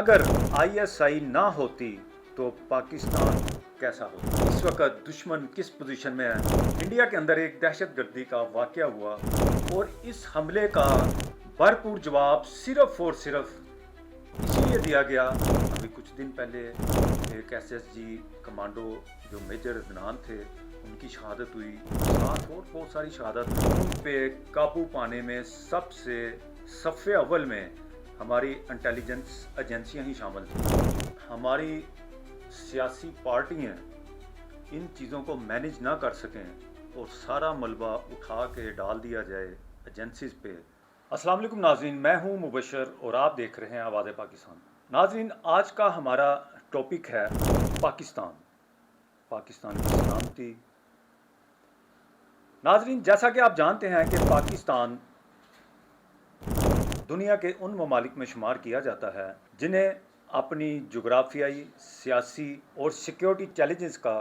अगर आईएसआई ना होती तो पाकिस्तान कैसा होता। इस वक्त दुश्मन किस पोजीशन में है। इंडिया के अंदर एक दहशतगर्दी का वाक़या हुआ और इस हमले का भरपूर जवाब सिर्फ और सिर्फ इसीलिए दिया गया। अभी कुछ दिन पहले एक एसएसजी कमांडो जो मेजर अदनान थे उनकी शहादत हुई, साथ और बहुत सारी शहादत हुई। उन पे काबू पाने में सबसे सफ़े अव्वल में हमारी इंटेलिजेंस एजेंसियां ही शामिल थी। हमारी सियासी पार्टियां इन चीज़ों को मैनेज ना कर सकें और सारा मलबा उठा के डाल दिया जाए एजेंसीज पे। अस्सलाम वालेकुम नाज़रीन, मैं हूं मुबशर और आप देख रहे हैं आवाज़ पाकिस्तान। नाज़रीन, आज का हमारा टॉपिक है पाकिस्तान, पाकिस्तान की सलामती। नाज़रीन, जैसा कि आप जानते हैं कि पाकिस्तान दुनिया के उन ममालिक में शुमार किया जाता है जिन्हें अपनी जोग्राफियाई, सियासी और सिक्योरिटी चैलेंजेस का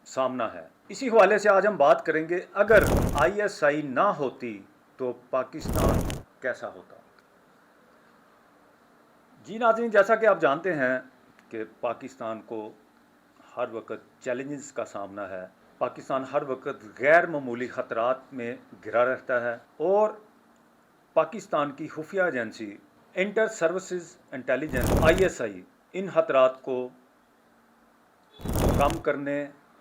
सामना है। इसी हवाले से आज हम बात करेंगे, अगर आईएसआई ना होती तो पाकिस्तान कैसा होता। जी नाज़रीन, जैसा कि आप जानते हैं कि पाकिस्तान को हर वक्त चैलेंजेस का सामना है। पाकिस्तान हर वक्त गैर मामूली ख़तरात में घिरा रहता है और पाकिस्तान की खुफिया agency inter services intelligence ISI इन खतरात को कम करने,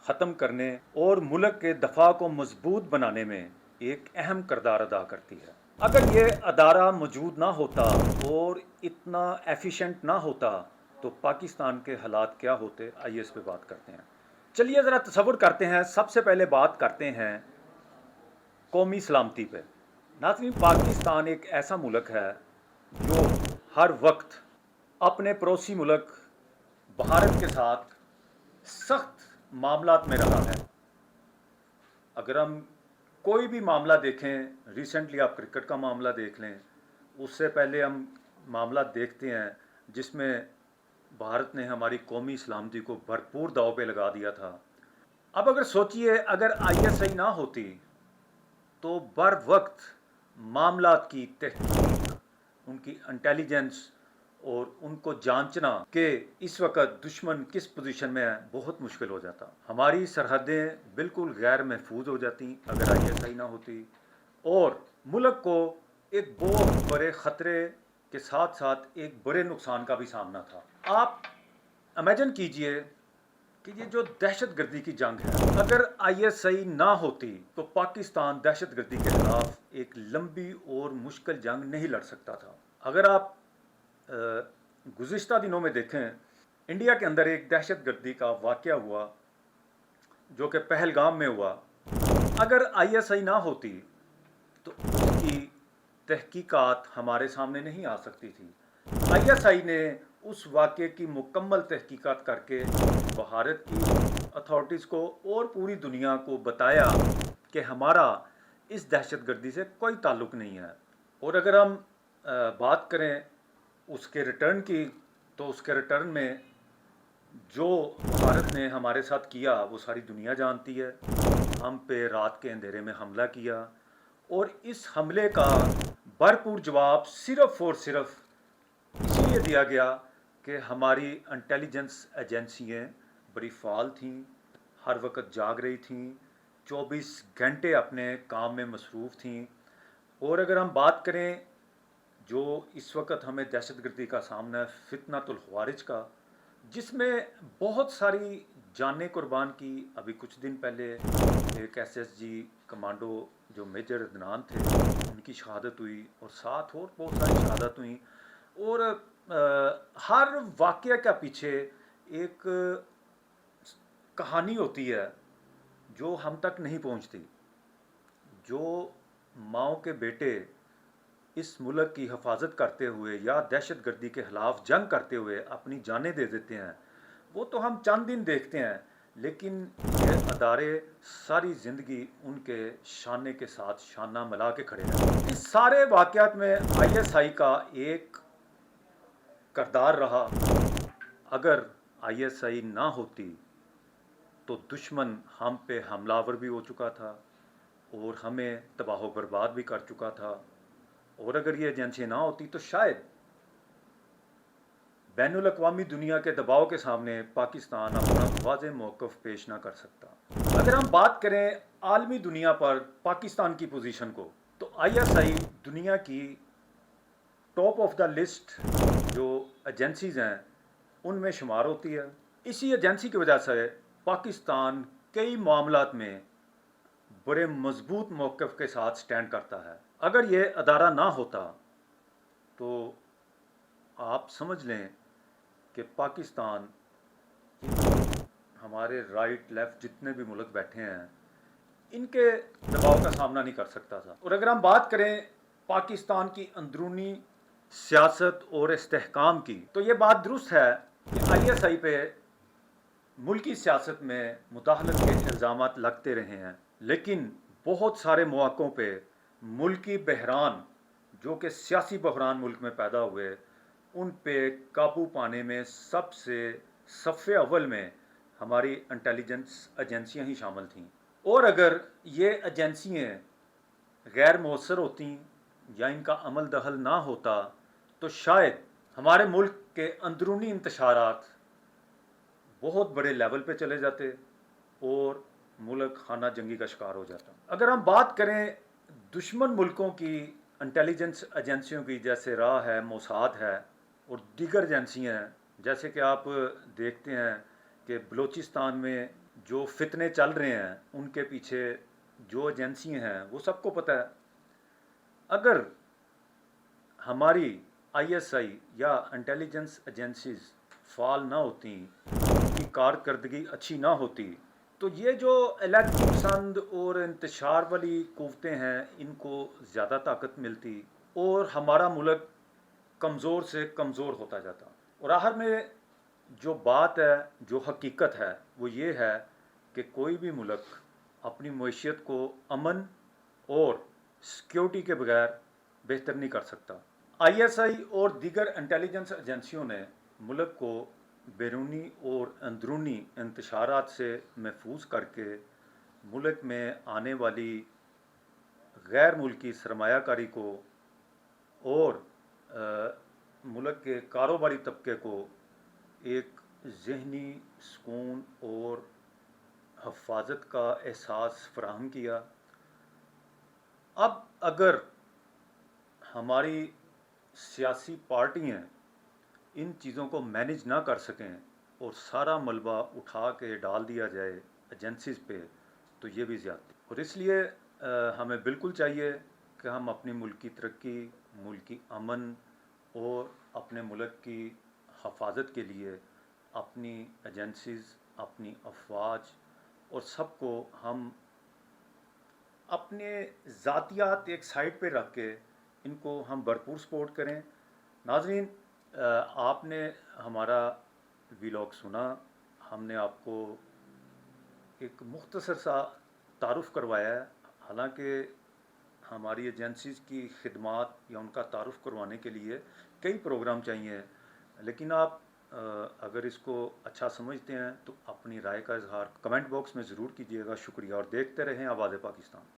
ख़त्म करने और मुल्क के दफा को मजबूत बनाने में एक अहम किरदार अदा करती है। अगर ये अदारा मौजूद ना होता और इतना एफिशिएंट ना होता तो पाकिस्तान के हालात क्या होते, आइए इस पे बात करते हैं। चलिए ज़रा तसव्वुर करते हैं। सबसे पहले बात करते हैं कौमी सलामती पे। नाज़रीन, पाकिस्तान एक ऐसा मुल्क है जो हर वक्त अपने पड़ोसी मुल्क भारत के साथ सख्त मामलात में रहा है। अगर हम कोई भी मामला देखें, रिसेंटली आप क्रिकेट का मामला देख लें, उससे पहले हम मामला देखते हैं जिसमें भारत ने हमारी कौमी सलामती को भरपूर दांव पे लगा दिया था। अब अगर सोचिए, अगर आईएसआई ना होती तो बर वक्त मामलात की तहकीक, उनकी इंटेलिजेंस और उनको जांचना कि इस वक्त दुश्मन किस पोजीशन में है बहुत मुश्किल हो जाता। हमारी सरहदें बिल्कुल गैर महफूज हो जाती अगर आईएसआई ना होती और मुल्क को एक बहुत बड़े ख़तरे के साथ साथ एक बड़े नुकसान का भी सामना था। आप इमेजिन कीजिए कि ये जो दहशतगर्दी की जंग है, अगर आईएसआई ना होती तो पाकिस्तान दहशतगर्दी के खिलाफ एक लंबी और मुश्किल जंग नहीं लड़ सकता था। अगर आप गुज़िश्ता दिनों में देखें, इंडिया के अंदर एक दहशतगर्दी का वाक़या हुआ जो कि पहलगाम में हुआ। अगर आईएसआई ना होती तो उसकी तहकीकात हमारे सामने नहीं आ सकती थी। आईएसआई ने उस वाक़े की मुकम्मल तहकीकात करके भारत की अथॉरिटीज़ को और पूरी दुनिया को बताया कि हमारा इस दहशतगर्दी से कोई ताल्लुक़ नहीं है। और अगर हम बात करें उसके रिटर्न की, तो उसके रिटर्न में जो भारत ने हमारे साथ किया वो सारी दुनिया जानती है। हम पे रात के अंधेरे में हमला किया और इस हमले का भरपूर जवाब सिर्फ और सिर्फ इसीलिए दिया गया कि हमारी इंटेलिजेंस एजेंसियाँ बड़ी फ़ाल थीं, हर वक्त जाग रही थीं, 24 घंटे अपने काम में मसरूफ़ थीं। और अगर हम बात करें जो इस वक्त हमें दहशतगर्दी का सामना है, फितनतुल ख़वारिज का, जिसमें बहुत सारी जानें कुर्बान की। अभी कुछ दिन पहले एक एसएसजी कमांडो जो मेजर अदनान थे उनकी शहादत हुई और साथ और बहुत सारी शहादत हुई। और हर वाक़या के पीछे एक कहानी होती है जो हम तक नहीं पहुंचती। जो माओ के बेटे इस मुल्क की हिफाजत करते हुए या दहशतगर्दी के खिलाफ जंग करते हुए अपनी जानें दे देते हैं, वो तो हम चंद दिन देखते हैं, लेकिन ये अदारे सारी ज़िंदगी उनके शाने के साथ शाना मिला के खड़े रहते हैं। इस सारे वाक़यात में आईएसआई का एक किरदार रहा। अगर आईएसआई ना होती तो दुश्मन हम पे हमलावर भी हो चुका था और हमें तबाह बर्बाद भी कर चुका था। और अगर ये एजेंसी ना होती तो शायद بین الاقوامی دنیا کے دباؤ کے سامنے پاکستان اپنا واضح موقف پیش نہ کر سکتا۔ اگر ہم بات کریں عالمی دنیا پر پاکستان کی پوزیشن کو، تو آئی ایس آئی دنیا کی ٹاپ آف دا لسٹ جو ایجنسیز ہیں ان میں شمار ہوتی ہے۔ اسی ایجنسی کی وجہ سے پاکستان کئی معاملات میں بڑے مضبوط موقف کے ساتھ سٹینڈ کرتا ہے۔ اگر یہ ادارہ نہ ہوتا تو آپ سمجھ لیں کہ پاکستان ہمارے رائٹ لیفٹ جتنے بھی ملک بیٹھے ہیں ان کے دباؤ کا سامنا نہیں کر سکتا تھا۔ اور اگر ہم بات کریں پاکستان کی اندرونی سیاست اور استحکام کی، تو یہ بات درست ہے کہ آئی ایس آئی پہ ملکی سیاست میں مداخلت کے الزامات لگتے رہے ہیں، لیکن بہت سارے مواقعوں پہ ملکی بحران جو کہ سیاسی بحران ملک میں پیدا ہوئے ان پہ قابو پانے میں سب سے صف اول میں ہماری انٹیلیجنس ایجنسیاں ہی شامل تھیں۔ اور اگر یہ ایجنسیاں غیر مؤثر ہوتیں یا ان کا عمل دخل نہ ہوتا تو شاید ہمارے ملک کے اندرونی انتشارات بہت بڑے لیول پہ چلے جاتے اور ملک خانہ جنگی کا شکار ہو جاتا۔ اگر ہم بات کریں دشمن ملکوں کی انٹیلیجنس ایجنسیوں کی، جیسے راہ ہے، موساد ہے اور دیگر ایجنسیاں ہیں، جیسے کہ آپ دیکھتے ہیں کہ بلوچستان میں جو فتنے چل رہے ہیں ان کے پیچھے جو ایجنسیاں ہیں وہ سب کو پتہ ہے۔ اگر ہماری آئی ایس آئی یا انٹیلیجنس ایجنسیز فعال نہ ہوتی، ان کی کارکردگی اچھی نہ ہوتی، تو یہ جو علیحدگی پسند اور انتشار والی قوتیں ہیں ان کو زیادہ طاقت ملتی اور ہمارا ملک کمزور سے کمزور ہوتا جاتا۔ اور آخر میں جو بات ہے، جو حقیقت ہے وہ یہ ہے کہ کوئی بھی ملک اپنی معیشت کو امن اور سیکیورٹی کے بغیر بہتر نہیں کر سکتا۔ آئی ایس آئی اور دیگر انٹیلیجنس ایجنسیوں نے ملک کو بیرونی اور اندرونی انتشارات سے محفوظ کر کے ملک میں آنے والی غیر ملکی سرمایہ کاری کو اور ملک کے کاروباری طبقے کو ایک ذہنی سکون اور حفاظت کا احساس فراہم کیا۔ اب اگر ہماری سیاسی پارٹیاں ان چیزوں کو مینج نہ کر سکیں اور سارا ملبہ اٹھا کے ڈال دیا جائے ایجنسیز پہ تو یہ بھی زیادتی۔ اور اس لیے ہمیں بالکل چاہیے کہ ہم اپنی ملک کی ترقی، ملک کی امن اور اپنے ملک کی حفاظت کے لیے اپنی ایجنسیز، اپنی افواج اور سب کو ہم اپنے ذاتیات ایک سائڈ پہ رکھ کے ان کو ہم بھرپور سپورٹ کریں۔ ناظرین، آپ نے ہمارا ویلاگ سنا، ہم نے آپ کو ایک مختصر سا تعارف کروایا ہے، حالانکہ ہماری ایجنسیز کی خدمات یا ان کا تعارف کروانے کے لیے کئی پروگرام چاہیے، لیکن آپ اگر اس کو اچھا سمجھتے ہیں تو اپنی رائے کا اظہار کمنٹ باکس میں ضرور کیجیے گا۔ شکریہ اور دیکھتے رہیں آواز پاکستان۔